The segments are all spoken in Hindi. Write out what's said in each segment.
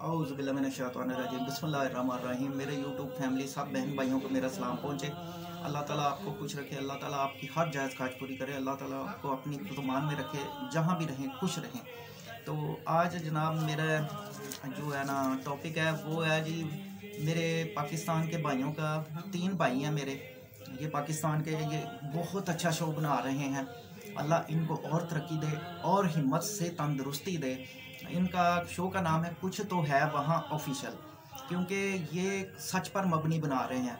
औज़ुबिल्लाहिमिनश्शैतानिर्रजीम बिस्मिल्लाहिर्रहमानिर्रहीम। मेरे यूट्यूब फैमिली सब बहन भाइयों को मेरा सलाम पहुँचे। अल्लाह ताला आपको खुश रखे, अल्लाह ताला आपकी हर जायज़ ख्वाहिश पूरी करे, अल्लाह ताला आपको अपनी ज़ुबान में रखे, जहाँ भी रहें खुश रहें। तो आज जनाब मेरा जो है ना टॉपिक है वो है जी, मेरे पाकिस्तान के भाइयों का। 3 भाई हैं मेरे, ये पाकिस्तान के, ये बहुत अच्छा शो बना रहे हैं। अल्लाह इनको और तरक्की दे और हिम्मत से तंदुरुस्ती दे। इनका शो का नाम है कुछ तो है वहाँ ऑफिशियल, क्योंकि ये सच पर मबनी बना रहे हैं।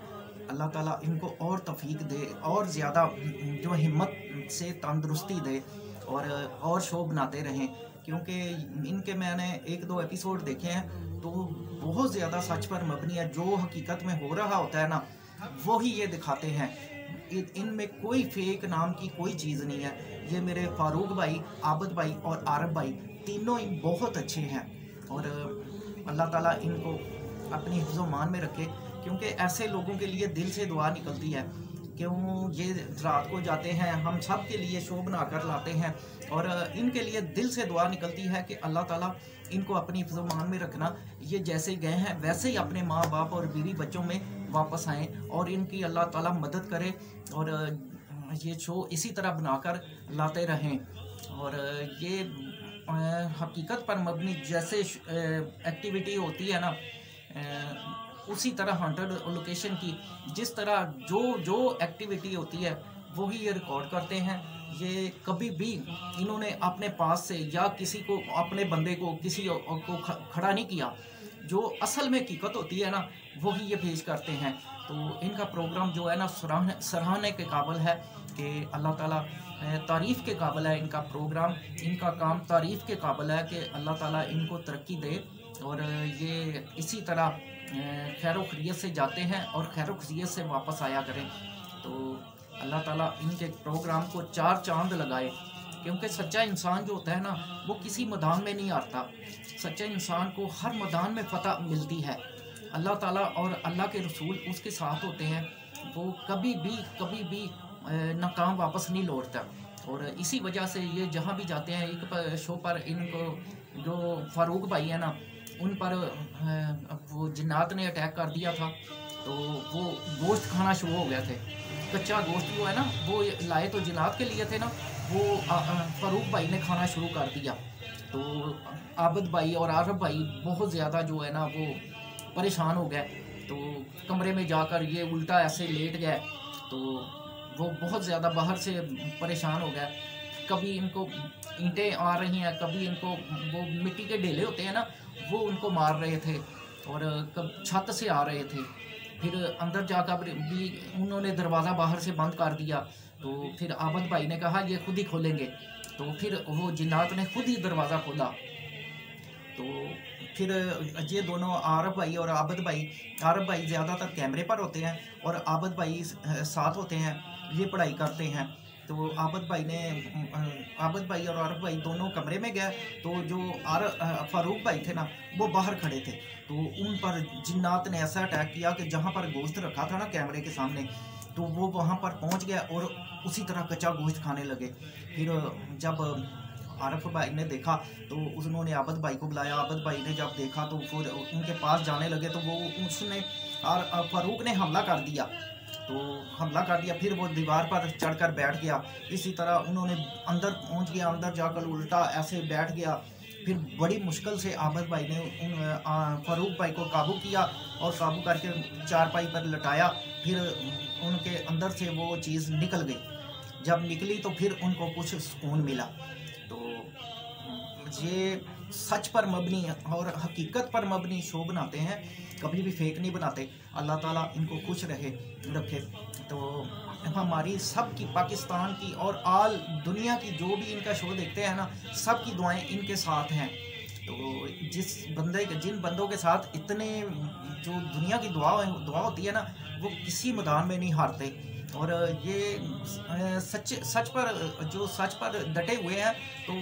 अल्लाह ताला इनको और तौफीक दे और ज़्यादा जो हिम्मत से तंदुरुस्ती दे और शो बनाते रहें, क्योंकि इनके मैंने 1-2 एपिसोड देखे हैं तो बहुत ज़्यादा सच पर मबनी है। जो हकीकत में हो रहा होता है ना वही ये दिखाते हैं। इनमें कोई फेक नाम की कोई चीज़ नहीं है। ये मेरे फारूक भाई, आबिद भाई और आरब भाई तीनों ही बहुत अच्छे हैं और अल्लाह ताला इनको अपनी हिफ्ज़-ओ-मान में रखे, क्योंकि ऐसे लोगों के लिए दिल से दुआ निकलती है। क्यों ये रात को जाते हैं, हम सब के लिए शो बना कर लाते हैं और इनके लिए दिल से दुआ निकलती है कि अल्लाह ताला इनको अपनी हिफ्ज़-ओ-मान में रखना। ये जैसे गए हैं वैसे ही अपने माँ बाप और बीवी बच्चों में वापस आएँ और इनकी अल्लाह ताला मदद करे और ये शो इसी तरह बनाकर लाते रहें। और ये हकीकत पर मबनी जैसे एक्टिविटी होती है ना, उसी तरह हॉन्टेड लोकेशन की जिस तरह जो एक्टिविटी होती है वही ये रिकॉर्ड करते हैं। ये कभी भी इन्होंने अपने पास से या किसी को, अपने बंदे को, किसी को खड़ा नहीं किया। जो असल में हकीकत होती है ना वही ये पेश करते हैं। तो इनका प्रोग्राम जो है ना सराहने के काबिल है कि अल्लाह ताला तारीफ़ के काबिल है। इनका प्रोग्राम, इनका काम तारीफ़ के काबिल है कि अल्लाह ताला इनको तरक्की दे और ये इसी तरह खैर खैरियत से जाते हैं और खैर खैरियत से वापस आया करें। तो अल्लाह ताला इनके प्रोग्राम को 4 चांद लगाए, क्योंकि सच्चा इंसान जो होता है ना वो किसी मैदान में नहीं हारता। सच्चे इंसान को हर मैदान में फतह मिलती है। अल्लाह ताला और अल्लाह के रसूल उसके साथ होते हैं। वो कभी भी नाकाम वापस नहीं लौटता और इसी वजह से ये जहाँ भी जाते हैं, एक शो पर इनको जो फारूक भाई है ना उन पर वो जिन्नात ने अटैक कर दिया था, तो वो गोश्त खाना शुरू हो गए थे। कच्चा गोश्त जो है ना वो लाए तो जिन्नात के लिए थे ना, वो फारूक भाई ने खाना शुरू कर दिया। तो आबिद भाई और आरब भाई बहुत ज़्यादा जो है ना वो परेशान हो गए। तो कमरे में जाकर ये उल्टा ऐसे लेट गए, तो वो बहुत ज़्यादा बाहर से परेशान हो गए। कभी इनको ईंटें आ रही हैं, कभी इनको वो मिट्टी के ढेले होते हैं ना वो उनको मार रहे थे और कब छत से आ रहे थे। फिर अंदर जाकर भी उन्होंने दरवाज़ा बाहर से बंद कर दिया। तो फिर आबिद भाई ने कहा ये खुद ही खोलेंगे, तो फिर वो जिन्नात ने खुद ही दरवाज़ा खोला। तो फिर ये दोनों आरब भाई और आबिद भाई ज़्यादातर कैमरे पर होते हैं और आबिद भाई साथ होते हैं, ये पढ़ाई करते हैं। तो आबिद भाई और आरब भाई दोनों कमरे में गए, तो जो फारूक भाई थे ना वो बाहर खड़े थे। तो उन पर जिन्नात ने ऐसा अटैक किया कि जहाँ पर गोश्त रखा था ना कैमरे के सामने, तो वो वहाँ पर पहुँच गया और उसी तरह कच्चा गोश्त खाने लगे। फिर जब आरफ भाई ने देखा तो उन्होंने आबिद भाई को बुलाया। आबिद भाई ने जब देखा तो फिर उनके पास जाने लगे, तो वो उसने और फारूक ने हमला कर दिया। फिर वो दीवार पर चढ़कर बैठ गया। इसी तरह उन्होंने अंदर पहुंच गया, अंदर जाकर उल्टा ऐसे बैठ गया। फिर बड़ी मुश्किल से आबिद भाई ने फारूक भाई को काबू किया और काबू करके चारपाई पर लटाया। फिर उनके अंदर से वो चीज़ निकल गई। जब निकली तो फिर उनको कुछ सुकून मिला। तो ये सच पर मबनी और हकीकत पर मबनी शो बनाते हैं, कभी भी फेक नहीं बनाते। अल्लाह ताला इनको खुश रखे। तो हमारी सब की, पाकिस्तान की और आल दुनिया की जो भी इनका शो देखते हैं ना, सब की दुआएं इनके साथ हैं। तो जिन बंदों के साथ इतने जो दुनिया की दुआ होती है ना वो किसी मैदान में नहीं हारते। और ये सच पर डटे हुए हैं। तो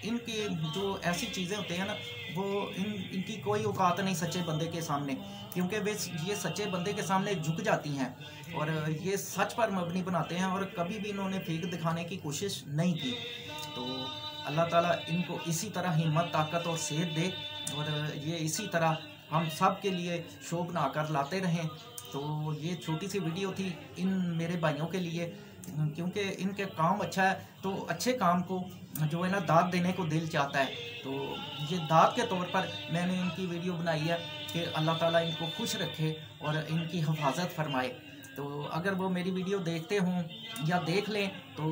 इनकी जो ऐसी चीज़ें होती हैं ना वो इनकी कोई औकात नहीं सच्चे बंदे के सामने, क्योंकि वे ये सच्चे बंदे के सामने झुक जाती हैं और ये सच पर मबनी बनाते हैं और कभी भी इन्होंने फेक दिखाने की कोशिश नहीं की। तो अल्लाह ताला इनको इसी तरह हिम्मत, ताकत और सेहत दे और ये इसी तरह हम सब के लिए शो बनाकर लाते रहें। तो ये छोटी सी वीडियो थी इन मेरे भाइयों के लिए, क्योंकि इनके काम अच्छा है तो अच्छे काम को जो है ना दाद देने को दिल चाहता है। तो ये दाद के तौर पर मैंने इनकी वीडियो बनाई है कि अल्लाह ताला इनको खुश रखे और इनकी हिफाजत फरमाए। तो अगर वो मेरी वीडियो देखते हों या देख लें तो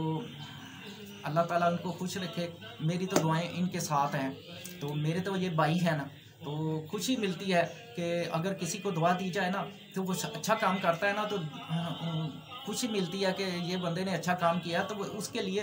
अल्लाह ताला उनको खुश रखे। मेरी तो दुआएं इनके साथ हैं। तो मेरे तो ये भाई हैं ना, तो खुशी मिलती है कि अगर किसी को दुआ दी जाए ना तो वो अच्छा काम करता है ना, तो खुशी मिलती है कि ये बंदे ने अच्छा काम किया, तो वो उसके लिए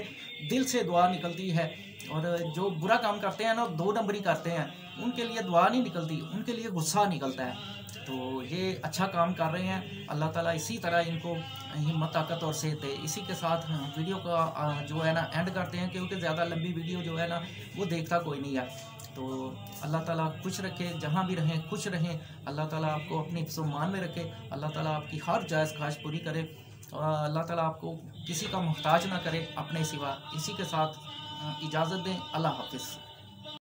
दिल से दुआ निकलती है। और जो बुरा काम करते हैं ना, 2 नंबरी करते हैं, उनके लिए दुआ नहीं निकलती, उनके लिए गुस्सा निकलता है। तो ये अच्छा काम कर रहे हैं, अल्लाह ताला इसी तरह इनको हिम्मत, ताकत और सेहत दे। इसी के साथ वीडियो का जो है ना एंड करते हैं, क्योंकि ज़्यादा लंबी वीडियो जो है ना वो देखता कोई नहीं है। तो अल्लाह ताला खुश रखे, जहाँ भी रहें खुश रहें। अल्लाह ताला आपको अपने हिफ्ज़-ओ-मान में रखे। अल्लाह ताला आपकी हर जायज़ ख्वाहिश पूरी करे और अल्लाह ताला आपको किसी का मोहताज ना करे अपने सिवा। इसी के साथ इजाज़त दें। अल्लाह हाफ़िज़।